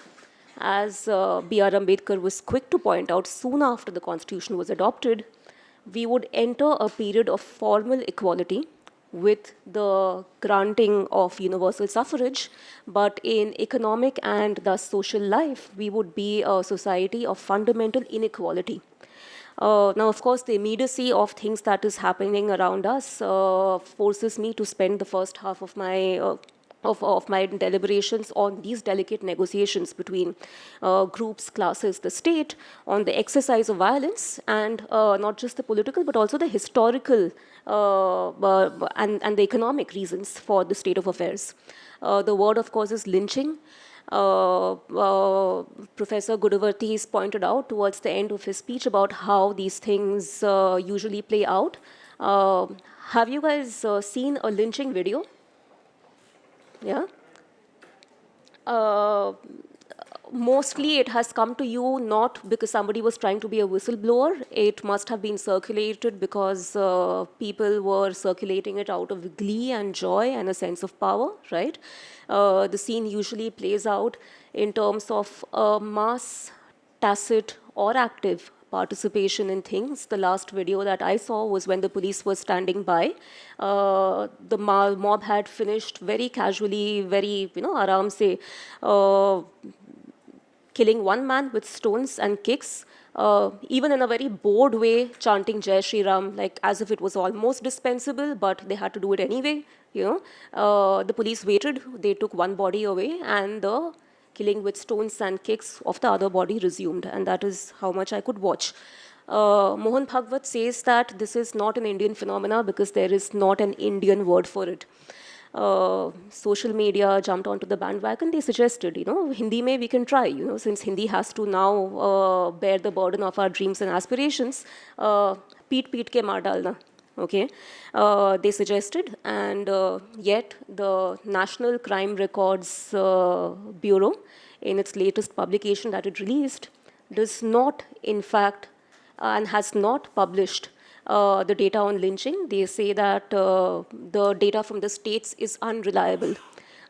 as B.R. Ambedkar was quick to point out, soon after the constitution was adopted, we would enter a period of formal equality with the granting of universal suffrage, but in economic and thus social life, we would be a society of fundamental inequality. Now, of course, the immediacy of things that is happening around us forces me to spend the first half of my deliberations on these delicate negotiations between groups, classes, the state, on the exercise of violence, and not just the political, but also the historical and the economic reasons for the state of affairs. The word, of course, is lynching. Professor Gudavarti has pointed out towards the end of his speech about how these things usually play out. Have you guys seen a lynching video? Yeah. Mostly it has come to you not because somebody was trying to be a whistleblower. It must have been circulated because people were circulating it out of glee and joy and a sense of power, right? The scene usually plays out in terms of mass, tacit, or active participation in things. The last video that I saw was when the police was standing by. The mob had finished very casually, very, aram se, killing one man with stones and kicks, even in a very bored way, chanting Jai Shri Ram, like as if it was almost dispensable, but they had to do it anyway. The police waited, they took one body away, and the killing with stones and kicks of the other body resumed, and that is how much I could watch. Mohan Bhagwat says that this is not an Indian phenomena because there is not an Indian word for it. Social media jumped onto the bandwagon. They suggested, Hindi mein we can try, since Hindi has to now bear the burden of our dreams and aspirations, peet ke maar dalna. Okay, they suggested, and yet the National Crime Records Bureau, in its latest publication that it released, does not, in fact, and has not published the data on lynching. They say that the data from the states is unreliable.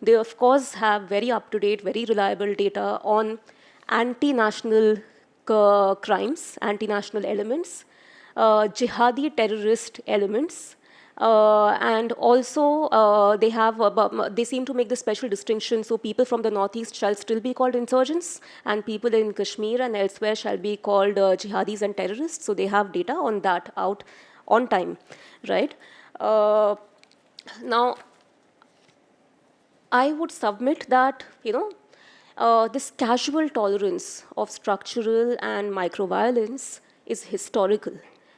They, of course, have very up-to-date, very reliable data on anti-national crimes, anti-national elements, jihadi terrorist elements, and also they seem to make the special distinction. So people from the northeast shall still be called insurgents, and people in Kashmir and elsewhere shall be called jihadis and terrorists. So they have data on that out on time, right? Now, I would submit that, this casual tolerance of structural and microviolence is historical,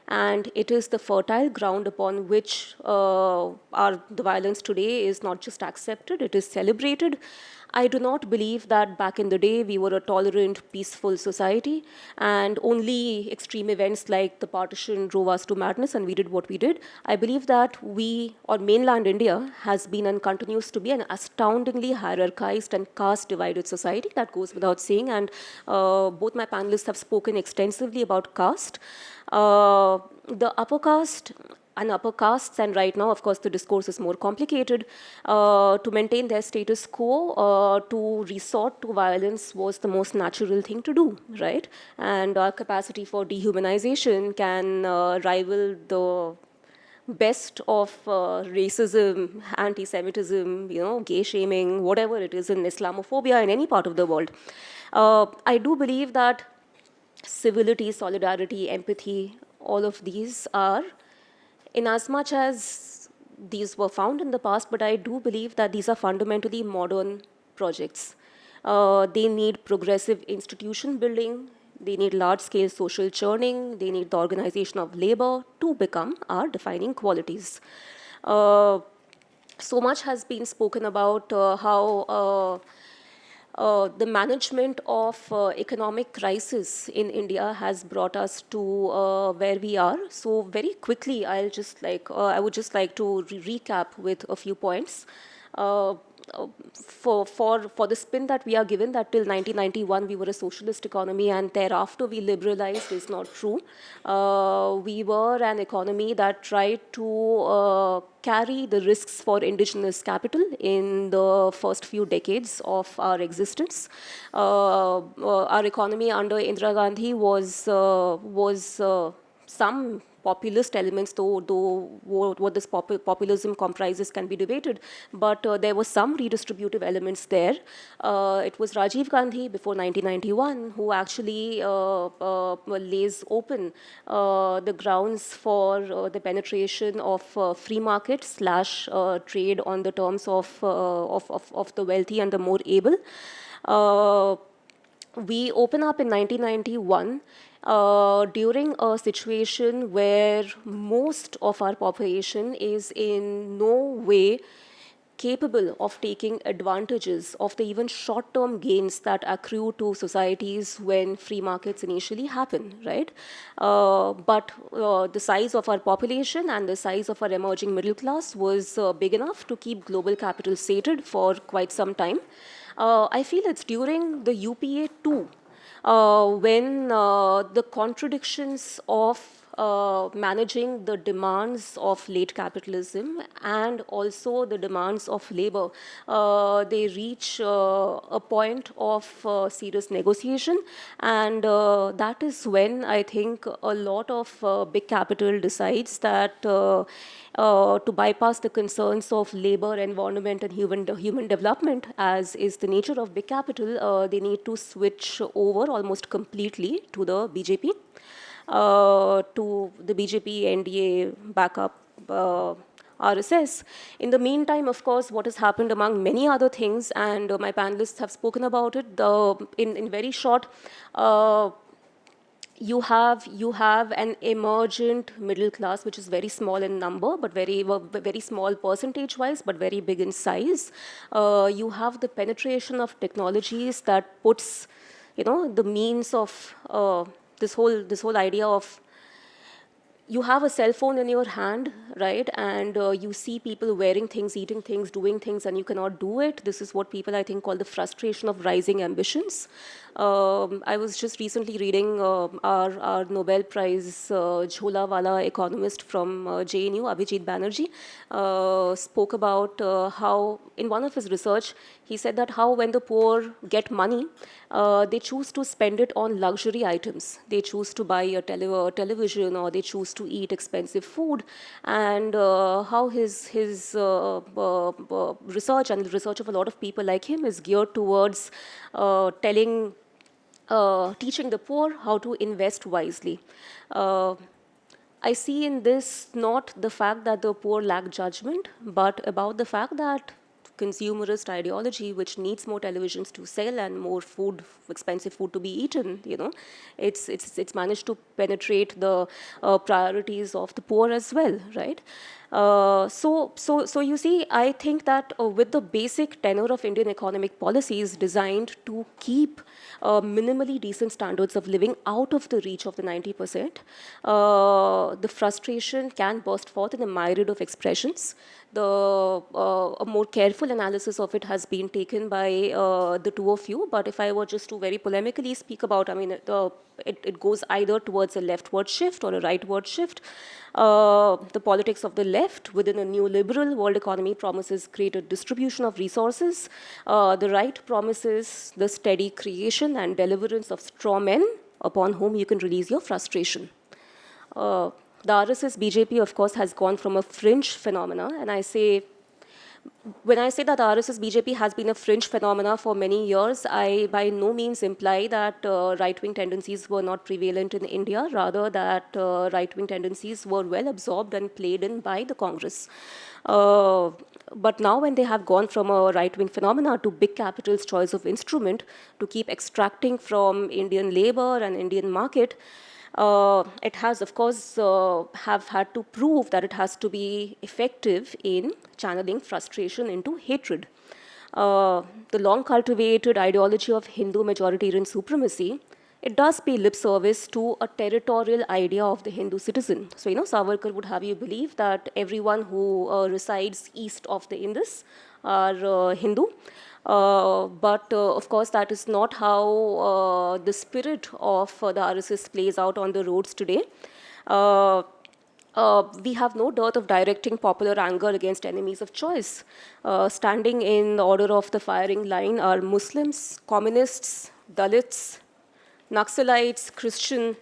and it is the fertile ground upon which the violence today is not just accepted, it is celebrated. I do not believe that back in the day we were a tolerant, peaceful society, and only extreme events like the partition drove us to madness and we did what we did. I believe that we, or mainland India, has been and continues to be an astoundingly hierarchized and caste-divided society. That goes without saying, and both my panelists have spoken extensively about caste. The upper caste and upper castes, and right now, of course, the discourse is more complicated, to maintain their status quo, to resort to violence was the most natural thing to do, right? And our capacity for dehumanization can rival the best of racism, anti-Semitism, gay shaming, whatever it is, in Islamophobia in any part of the world. I do believe that civility, solidarity, empathy, all of these are, in as much as these were found in the past, but I do believe that these are fundamentally modern projects. They need progressive institution building, they need large-scale social churning, they need the organization of labor to become our defining qualities. So much has been spoken about how the management of economic crisis in India has brought us to where we are. So very quickly, I would just like to recap with a few points. For the spin that we are given that till 1991 we were a socialist economy and thereafter we liberalized is not true. We were an economy that tried to carry the risks for indigenous capital in the first few decades of our existence. Our economy under Indira Gandhi was some populist elements, though what this populism comprises can be debated, but there were some redistributive elements there. It was Rajiv Gandhi before 1991 who actually lays open the grounds for the penetration of free market / trade on the terms of the wealthy and the more able. We open up in 1991 during a situation where most of our population is in no way capable of taking advantages of the even short-term gains that accrue to societies when free markets initially happen, right? But the size of our population and the size of our emerging middle class was big enough to keep global capital sated for quite some time. I feel it's during the UPA too, when the contradictions of managing the demands of late capitalism and also the demands of labor, they reach a point of serious negotiation, and that is when I think a lot of big capital decides that to bypass the concerns of labor, environment, and human development, as is the nature of big capital, they need to switch over almost completely to the BJP, to the BJP NDA backup RSS. In the meantime, of course, what has happened among many other things, and my panelists have spoken about it, in very short, you have an emergent middle class, which is very small in number, but very small percentage-wise, but very big in size. You have the penetration of technologies that puts, the means of this whole idea of you have a cell phone in your hand, right? And you see people wearing things, eating things, doing things, and you cannot do it. This is what people, I think, call the frustration of rising ambitions. I was just recently reading our Nobel Prize Jholawala economist from JNU, Abhijit Banerjee, spoke about how, in one of his research, he said that how when the poor get money, they choose to spend it on luxury items. They choose to buy a television, or they choose to eat expensive food, and how his research and the research of a lot of people like him is geared towards teaching the poor how to invest wisely. I see in this not the fact that the poor lack judgment, but about the fact that consumerist ideology, which needs more televisions to sell and more food, expensive food to be eaten, it's managed to penetrate the priorities of the poor as well, right? So you see, I think that with the basic tenor of Indian economic policies designed to keep minimally decent standards of living out of the reach of the 90%, the frustration can burst forth in a myriad of expressions. A more careful analysis of it has been taken by the two of you, but if I were just to very polemically speak about, I mean, it goes either towards a leftward shift or a rightward shift. The politics of the left within a new liberal world economy promises greater distribution of resources. The right promises the steady creation and deliverance of straw men upon whom you can release your frustration. The RSS BJP, of course, has gone from a fringe phenomena, and when I say that the RSS BJP has been a fringe phenomena for many years, I by no means imply that right-wing tendencies were not prevalent in India, rather that right-wing tendencies were well absorbed and played in by the Congress. But now when they have gone from a right-wing phenomena to big capital's choice of instrument to keep extracting from Indian labor and Indian market, it has, of course, have had to prove that it has to be effective in channeling frustration into hatred. The long-cultivated ideology of Hindu majoritarian supremacy, it does pay lip service to a territorial idea of the Hindu citizen. So, Savarkar would have you believe that everyone who resides east of the Indus are Hindu. But of course, that is not how the spirit of the RSS plays out on the roads today. We have no dearth of directing popular anger against enemies of choice. Standing in the order of the firing line are Muslims, communists, Dalits, Naxalites, Christian,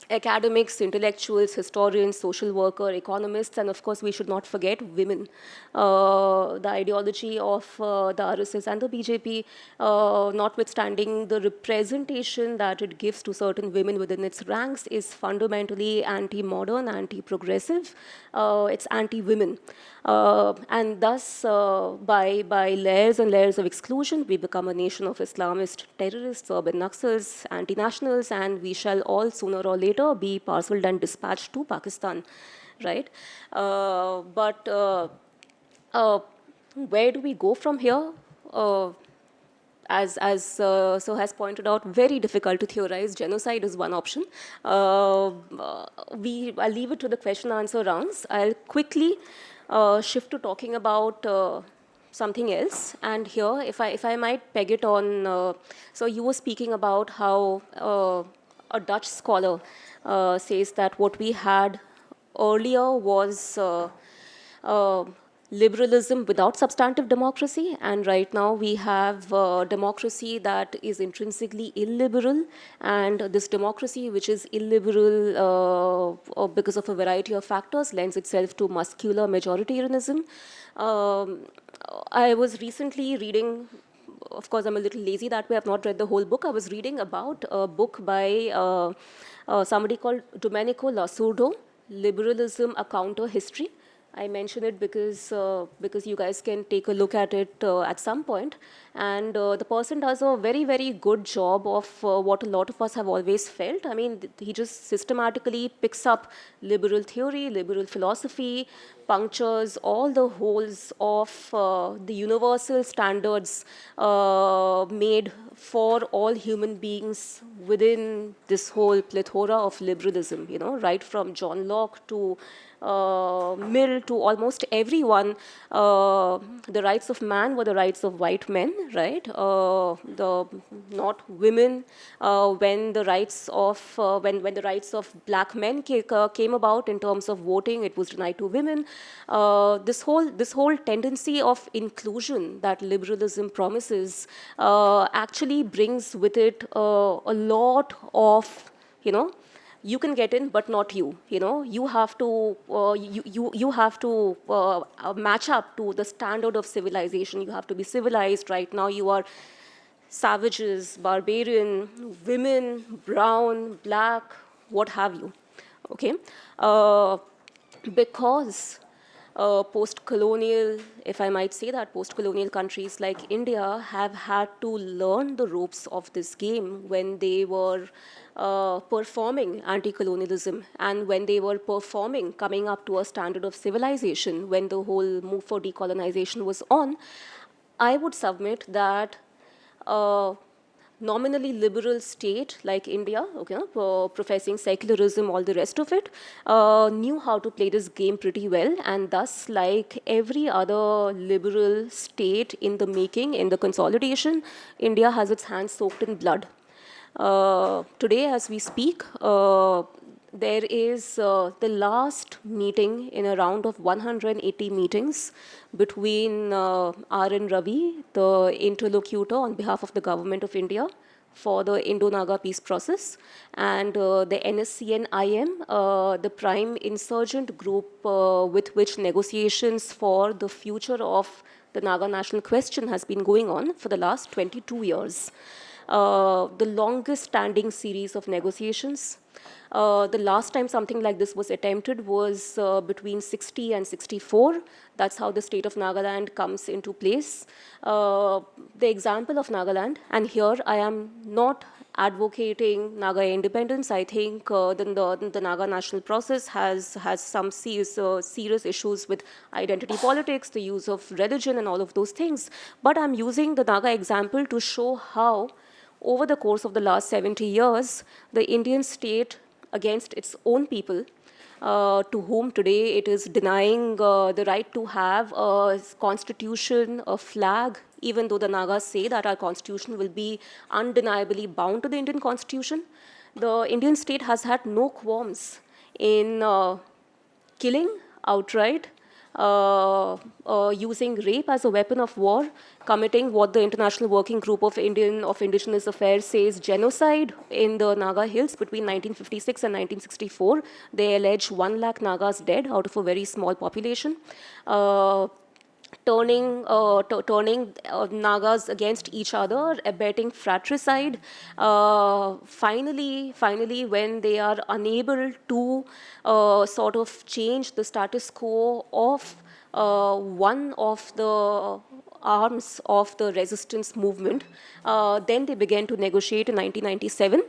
academics, intellectuals, historians, social workers, economists, and of course we should not forget women. The ideology of the RSS and the BJP, notwithstanding the representation that it gives to certain women within its ranks, is fundamentally anti-modern, anti-progressive. It's anti-women. And thus, by layers and layers of exclusion, we become a nation of Islamist terrorists, urban Naxals, anti-nationals, and we shall all sooner or later be parceled and dispatched to Pakistan, right? But where do we go from here? As so has pointed out, very difficult to theorize. Genocide is one option. I'll leave it to the question-answer rounds. I'll quickly shift to talking about something else. And here, if I might peg it on, so you were speaking about how a Dutch scholar says that what we had earlier was liberalism without substantive democracy, and right now we have democracy that is intrinsically illiberal, and this democracy, which is illiberal because of a variety of factors, lends itself to muscular majoritarianism. I was recently reading, of course I'm a little lazy that way, I've not read the whole book. I was reading about a book by somebody called Domenico Lasurdo, Liberalism, A Counter History. I mention it because you guys can take a look at it at some point. And the person does a very, very good job of what a lot of us have always felt. I mean, he just systematically picks up liberal theory, liberal philosophy, punctures all the holes of the universal standards made for all human beings within this whole plethora of liberalism, you know, right from John Locke to Mill to almost everyone. The rights of man were the rights of white men, right? The not women. When the rights of when the rights of black men came about in terms of voting, it was denied to women. This whole tendency of inclusion that liberalism promises actually brings with it a lot of, you know, you can get in, but not you. You know, you have to you have to match up to the standard of civilization. You have to be civilized. Right now, you are savages, barbarian, women, brown, black, what have you. Okay, because post-colonial, if I might say that, post-colonial countries like India have had to learn the ropes of this game when they were performing anti-colonialism and when they were performing coming up to a standard of civilization, when the whole move for decolonization was on. I would submit that nominally liberal state like India, okay, professing secularism, all the rest of it, knew how to play this game pretty well, and thus, like every other liberal state in the making, in the consolidation, India has its hands soaked in blood. Today, as we speak, there is the last meeting in a round of 180 meetings between R.N. Ravi, the interlocutor on behalf of the government of India for the Indo-Naga peace process, and the NSCN-IM, the prime insurgent group with which negotiations for the future of the Naga national question has been going on for the last 22 years. The longest standing series of negotiations. The last time something like this was attempted was between 60 and 64. That's how the state of Nagaland comes into place. The example of Nagaland, and here I am not advocating Naga independence. I think the Naga national process has some serious issues with identity politics, the use of religion and all of those things. But I'm using the Naga example to show how over the course of the last 70 years, the Indian state against its own people, to whom today it is denying the right to have a constitution, a flag, even though the Nagas say that our constitution will be undeniably bound to the Indian constitution. The Indian state has had no qualms in killing outright, using rape as a weapon of war, committing what the International Working Group of Indigenous Affairs says genocide in the Naga Hills between 1956 and 1964. They allege 1 lakh Nagas dead out of a very small population. Turning Nagas against each other, abetting fratricide. Finally, when they are unable to sort of change the status quo of one of the arms of the resistance movement, then they began to negotiate in 1997.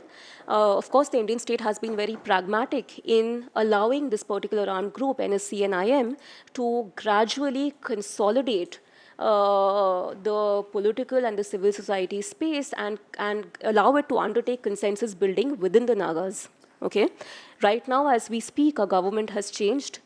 Of course, the Indian state has been very pragmatic in allowing this particular armed group, NSCN-IM, to gradually consolidate the political and the civil society space and allow it to undertake consensus building within the Nagas. Okay? Right now, as we speak, our government has changed.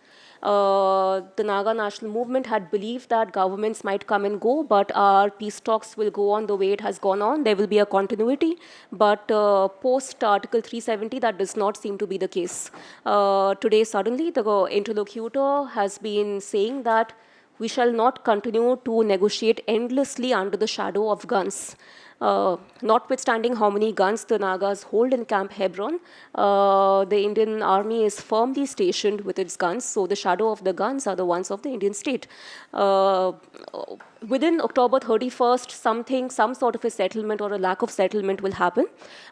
The Naga national movement had believed that governments might come and go, but our peace talks will go on the way it has gone on. There will be a continuity, but post Article 370, that does not seem to be the case. Today, suddenly, the interlocutor has been saying that we shall not continue to negotiate endlessly under the shadow of guns. Notwithstanding how many guns the Nagas hold in Camp Hebron, the Indian army is firmly stationed with its guns, so the shadow of the guns are the ones of the Indian state. Within October 31st, some sort of a settlement or a lack of settlement will happen.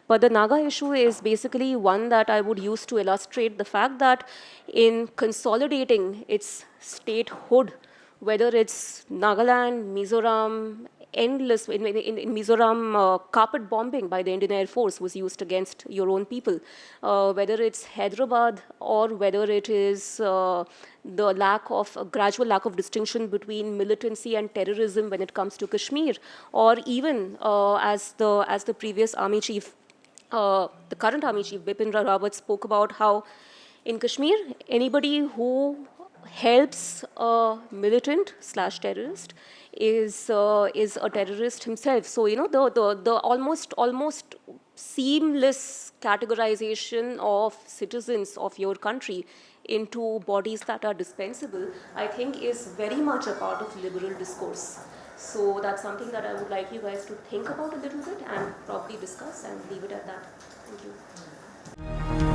But the Naga issue is basically one that I would use to illustrate the fact that in consolidating its statehood, whether it's Nagaland, Mizoram, endless, in Mizoram, carpet bombing by the Indian Air Force was used against your own people. Whether it's Hyderabad or whether it is the gradual lack of distinction between militancy and terrorism when it comes to Kashmir, or even as the previous army chief, the current army chief, Bipin Rawat, spoke about how in Kashmir, anybody who helps a militant / terrorist is a terrorist himself. So the almost seamless categorization of citizens of your country into bodies that are dispensable, I think, is very much a part of liberal discourse. So that's something that I would like you guys to think about a little bit and probably discuss, and leave it at that. Thank you.